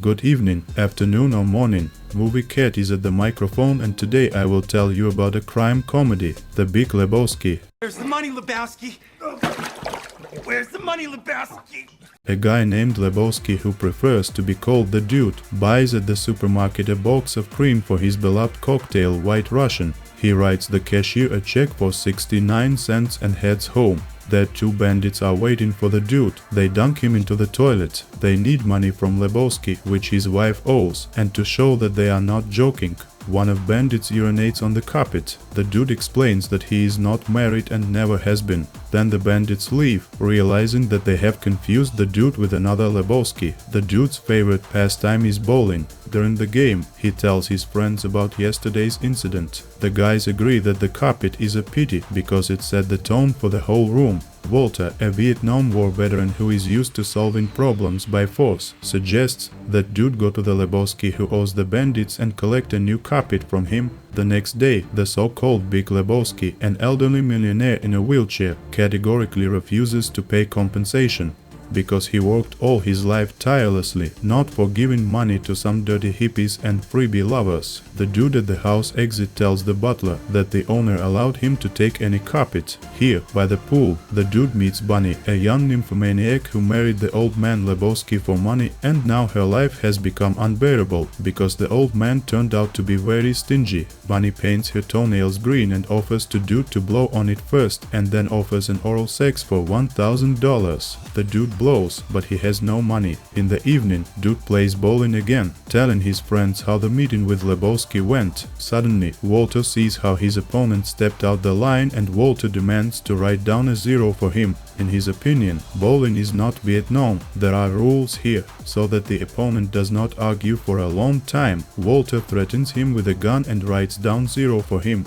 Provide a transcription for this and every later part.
Good evening, afternoon or morning. Movie Cat is at the microphone and today I will tell you about a crime comedy, The Big Lebowski. Where's the money, Lebowski? Where's the money, Lebowski? A guy named Lebowski who prefers to be called the Dude buys at the supermarket a box of cream for his beloved cocktail White Russian. He writes the cashier a check for 69 cents and heads home. There two bandits are waiting for the dude. They dunk him into the toilet. They need money from Lebowski, which his wife owes, and to show that they are not joking, one of bandits urinates on the carpet. The dude explains that he is not married and never has been. Then the bandits leave, realizing that they have confused the dude with another Lebowski. The dude's favorite pastime is bowling. During the game, he tells his friends about yesterday's incident. The guys agree that the carpet is a pity because it set the tone for the whole room. Walter, a Vietnam War veteran who is used to solving problems by force, suggests that dude go to the Lebowski who owes the bandits and collect a new carpet from him. The next day, the so-called Big Lebowski, an elderly millionaire in a wheelchair, categorically refuses to pay compensation because he worked all his life tirelessly, not for giving money to some dirty hippies and freebie lovers. The dude at the house exit tells the butler that the owner allowed him to take any carpet. Here, by the pool, the dude meets Bunny, a young nymphomaniac who married the old man Lebowski for money, and now her life has become unbearable because the old man turned out to be very stingy. Bunny paints her toenails green and offers to dude to blow on it first, and then offers an oral sex for $1,000. The dude blows, but he has no money. In the evening, dude plays bowling again, telling his friends how the meeting with Lebowski went. Suddenly, Walter sees how his opponent stepped out the line and Walter demands to write down a zero for him. In his opinion, bowling is not Vietnam. There are rules here, so that the opponent does not argue for a long time. Walter threatens him with a gun and writes down zero for him.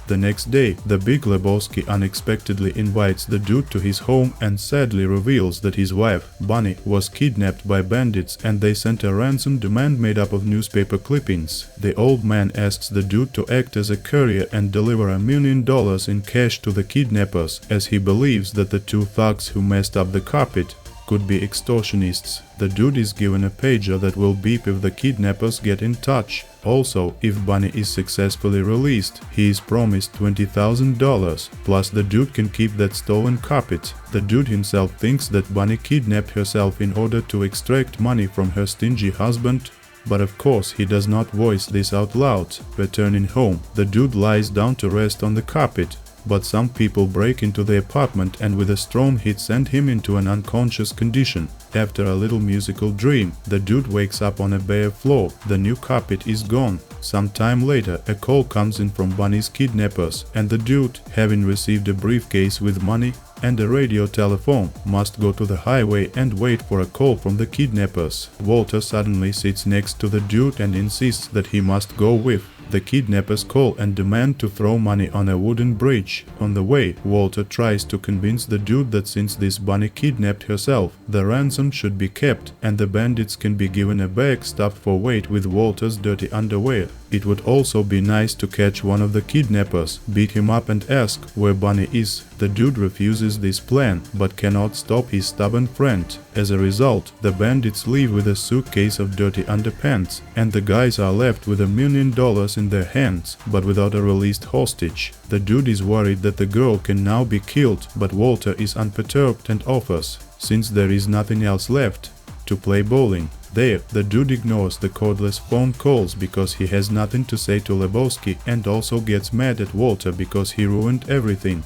The next day, the Big Lebowski unexpectedly invites the dude to his home and sadly reveals that his wife, Bunny, was kidnapped by bandits and they sent a ransom demand made up of newspaper clippings. The old man asks the dude to act as a courier and deliver $1 million in cash to the kidnappers, as he believes that the two thugs who messed up the carpet could be extortionists. The dude is given a pager that will beep if the kidnappers get in touch. Also, if Bunny is successfully released, he is promised $20,000, plus the dude can keep that stolen carpet. The dude himself thinks that Bunny kidnapped herself in order to extract money from her stingy husband, but of course he does not voice this out loud. Returning home, the dude lies down to rest on the carpet, but some people break into the apartment and with a strong hit send him into an unconscious condition. After a little musical dream, the dude wakes up on a bare floor. The new carpet is gone. Some time later, a call comes in from Bunny's kidnappers, and the dude, having received a briefcase with money and a radio telephone, must go to the highway and wait for a call from the kidnappers. Walter suddenly sits next to the dude and insists that he must go with. The kidnappers call and demand to throw money on a wooden bridge. On the way, Walter tries to convince the dude that since this Bunny kidnapped herself, the ransom should be kept and the bandits can be given a bag stuffed for weight with Walter's dirty underwear. It would also be nice to catch one of the kidnappers, beat him up and ask where Bunny is. The dude refuses this plan, but cannot stop his stubborn friend. As a result, the bandits leave with a suitcase of dirty underpants, and the guys are left with $1 million in their hands, but without a released hostage. The dude is worried that the girl can now be killed, but Walter is unperturbed and offers, since there is nothing else left, to play bowling. There, the dude ignores the cordless phone calls because he has nothing to say to Lebowski and also gets mad at Walter because he ruined everything.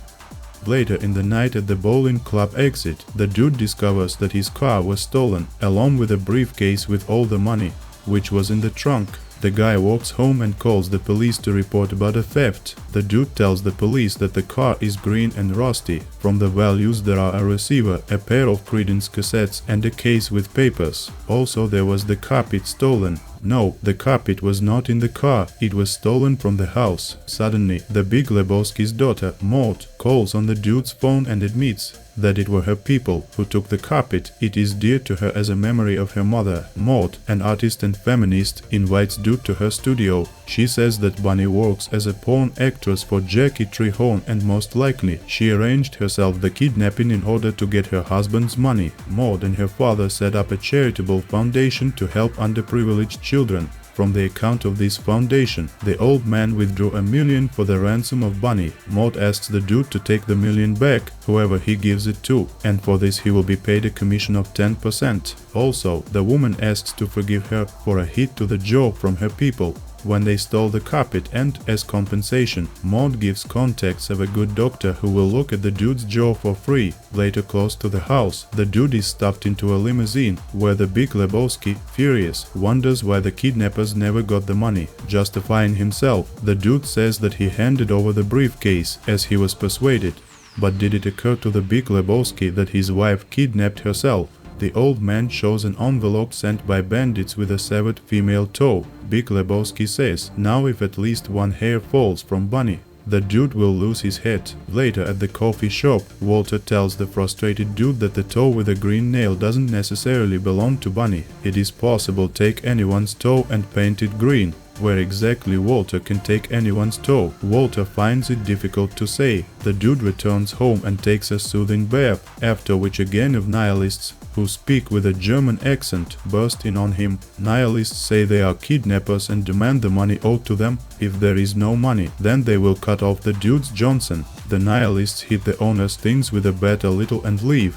Later in the night at the bowling club exit, the dude discovers that his car was stolen, along with a briefcase with all the money, which was in the trunk. The guy walks home and calls the police to report about a theft. The dude tells the police that the car is green and rusty. From the values there are a receiver, a pair of Creedence cassettes and a case with papers. Also there was the carpet stolen. No, the carpet was not in the car, it was stolen from the house. Suddenly, the Big Lebowski's daughter, Maud, calls on the dude's phone and admits that it were her people who took the carpet. It is dear to her as a memory of her mother. Maud, an artist and feminist, invites Dude to her studio. She says that Bunny works as a porn actress for Jackie Trehorn and most likely she arranged herself the kidnapping in order to get her husband's money. Maud and her father set up a charitable foundation to help underprivileged children. From the account of this foundation, the old man withdrew $1 million for the ransom of Bunny. Maud asks the Dude to take the $1 million back, whoever he gives it to, and for this he will be paid a commission of 10%. Also, the woman asks to forgive her for a hit to the jaw from her people when they stole the carpet, and, as compensation, Maud gives contacts of a good doctor who will look at the Dude's jaw for free. Later, close to the house, the Dude is stuffed into a limousine, where the big Lebowski, furious, wonders why the kidnappers never got the money. Justifying himself, the Dude says that he handed over the briefcase, as he was persuaded. But did it occur to the big Lebowski that his wife kidnapped herself? The old man shows an envelope sent by bandits with a severed female toe. Big Lebowski says, now if at least one hair falls from Bunny, the Dude will lose his head. Later at the coffee shop, Walter tells the frustrated Dude that the toe with a green nail doesn't necessarily belong to Bunny. It is possible to take anyone's toe and paint it green. Where exactly Walter can take anyone's toe, Walter finds it difficult to say. The Dude returns home and takes a soothing bath, after which a gang of nihilists, who speak with a German accent, burst in on him. Nihilists say they are kidnappers and demand the money owed to them. If there is no money, then they will cut off the Dude's Johnson. The nihilists hit the owner's things with a bat a little and leave.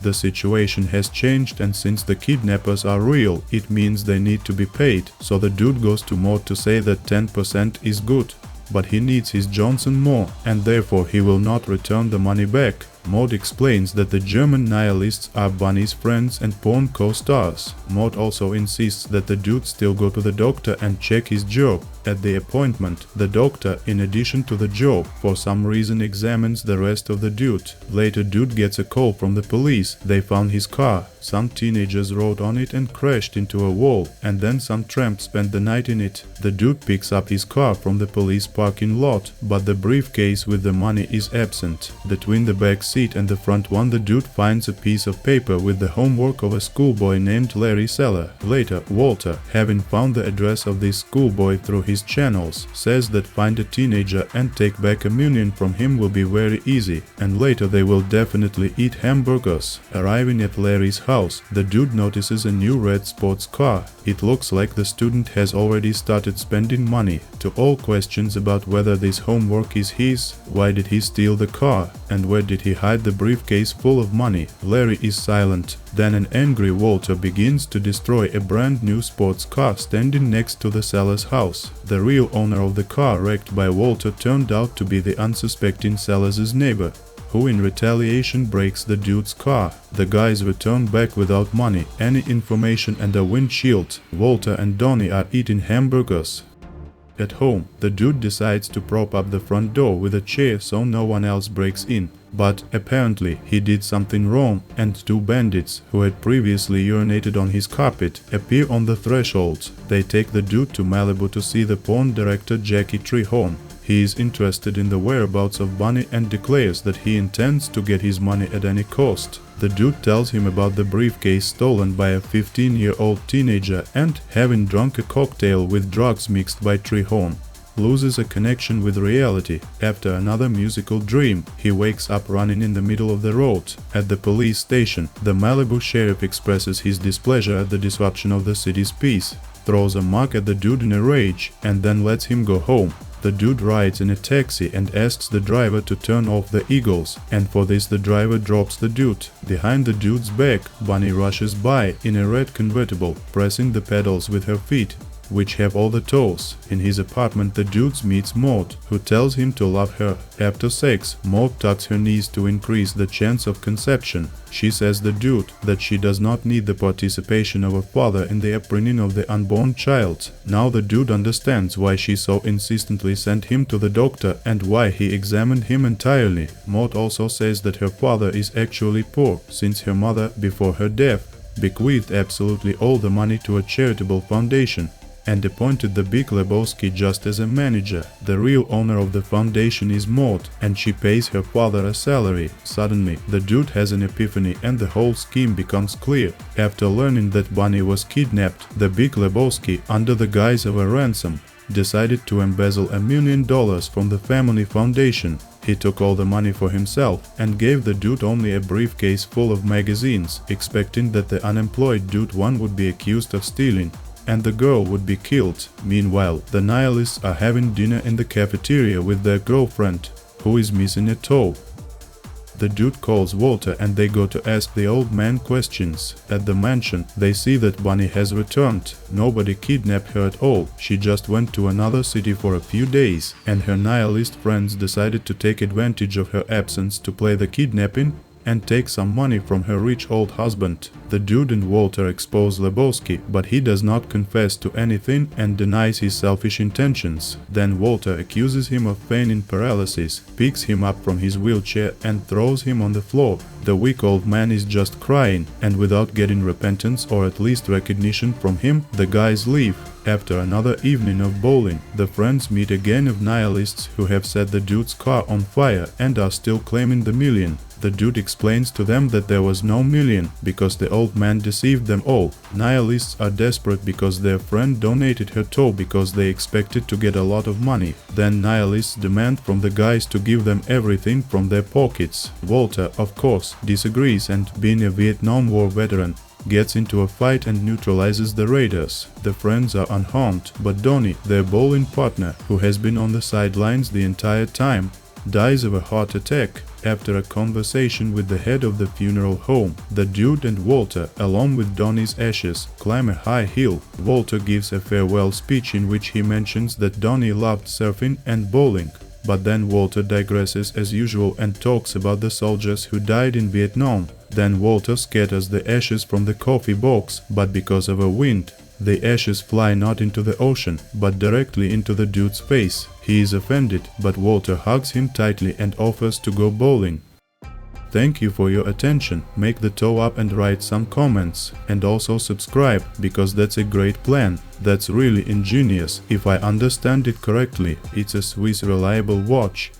The situation has changed, and since the kidnappers are real, it means they need to be paid, so the Dude goes to Maud to say that 10% is good. But he needs his Johnson more, and therefore he will not return the money back. Maud explains that the German nihilists are Bunny's friends and porn co-stars. Maud also insists that the Dude still go to the doctor and check his jaw. At the appointment, the doctor, in addition to the jaw, for some reason examines the rest of the Dude. Later, Dude gets a call from the police. They found his car. Some teenagers rode on it and crashed into a wall, and then some tramp spent the night in it. The Dude picks up his car from the police parking lot, but the briefcase with the money is absent. Between the back seat and the front one, the Dude finds a piece of paper with the homework of a schoolboy named Larry Seller. Later, Walter, having found the address of this schoolboy through his channels, says that find a teenager and take back $1 million from him will be very easy, and later they will definitely eat hamburgers. Arriving at Larry's house, the Dude notices a new red sports car. It looks like the student has already started spending money. To all questions about whether this homework is his, why did he steal the car, and where did he hide the briefcase full of money, Larry is silent. Then an angry Walter begins to destroy a brand new sports car standing next to the seller's house. The real owner of the car wrecked by Walter turned out to be the unsuspecting seller's neighbor, who in retaliation breaks the Dude's car. The guys return back without money, any information, and a windshield. Walter and Donnie are eating hamburgers. At home, the Dude decides to prop up the front door with a chair so no one else breaks in. But apparently he did something wrong, and two bandits, who had previously urinated on his carpet, appear on the threshold. They take the Dude to Malibu to see the porn director Jackie Trehorn. He is interested in the whereabouts of Bunny and declares that he intends to get his money at any cost. The Dude tells him about the briefcase stolen by a 15-year-old teenager and, having drunk a cocktail with drugs mixed by Trehorn, loses a connection with reality. After another musical dream, he wakes up running in the middle of the road. At the police station, the Malibu sheriff expresses his displeasure at the disruption of the city's peace, throws a mug at the Dude in a rage, and then lets him go home. The Dude rides in a taxi and asks the driver to turn off the Eagles, and for this the driver drops the Dude. Behind the Dude's back, Bunny rushes by in a red convertible, pressing the pedals with her feet, which have all the toes. In his apartment, the Dude meets Maud, who tells him to love her. After sex, Maud tucks her knees to increase the chance of conception. She says the Dude that she does not need the participation of a father in the upbringing of the unborn child. Now the Dude understands why she so insistently sent him to the doctor and why he examined him entirely. Maud also says that her father is actually poor, since her mother, before her death, bequeathed absolutely all the money to a charitable foundation, and appointed the big Lebowski just as a manager. The real owner of the foundation is Maud, and she pays her father a salary. Suddenly, the dude has an epiphany and the whole scheme becomes clear. After learning that Bunny was kidnapped, the big Lebowski, under the guise of a ransom, decided to embezzle $1 million from the family foundation. He took all the money for himself and gave the dude only a briefcase full of magazines, expecting that the unemployed dude one would be accused of stealing and the girl would be killed. Meanwhile, the nihilists are having dinner in the cafeteria with their girlfriend, who is missing a toe. The dude calls Walter and they go to ask the old man questions. At the mansion, they see that Bunny has returned. Nobody kidnapped her at all. She just went to another city for a few days, and her nihilist friends decided to take advantage of her absence to play the kidnapping and take some money from her rich old husband. The dude and Walter expose Lebowski, but he does not confess to anything and denies his selfish intentions. Then Walter accuses him of feigning paralysis, picks him up from his wheelchair and throws him on the floor. The weak old man is just crying, and without getting repentance or at least recognition from him, the guys leave. After another evening of bowling, the friends meet a gang of nihilists who have set the dude's car on fire and are still claiming the million. The dude explains to them that there was no million because the old man deceived them all. Nihilists are desperate because their friend donated her toe because they expected to get a lot of money. Then nihilists demand from the guys to give them everything from their pockets. Walter, of course, disagrees and, being a Vietnam War veteran, gets into a fight and neutralizes the raiders. The friends are unharmed, but Donnie, their bowling partner, who has been on the sidelines the entire time, dies of a heart attack after a conversation with the head of the funeral home. The dude and Walter, along with Donnie's ashes, climb a high hill. Walter gives a farewell speech in which he mentions that Donnie loved surfing and bowling. But then Walter digresses as usual and talks about the soldiers who died in Vietnam. Then Walter scatters the ashes from the coffee box, but because of a wind, the ashes fly not into the ocean, but directly into the dude's face. He is offended, but Walter hugs him tightly and offers to go bowling. Thank you for your attention. Make the toe up and write some comments. And also subscribe, because that's a great plan. That's really ingenious. If I understand it correctly, it's a Swiss reliable watch.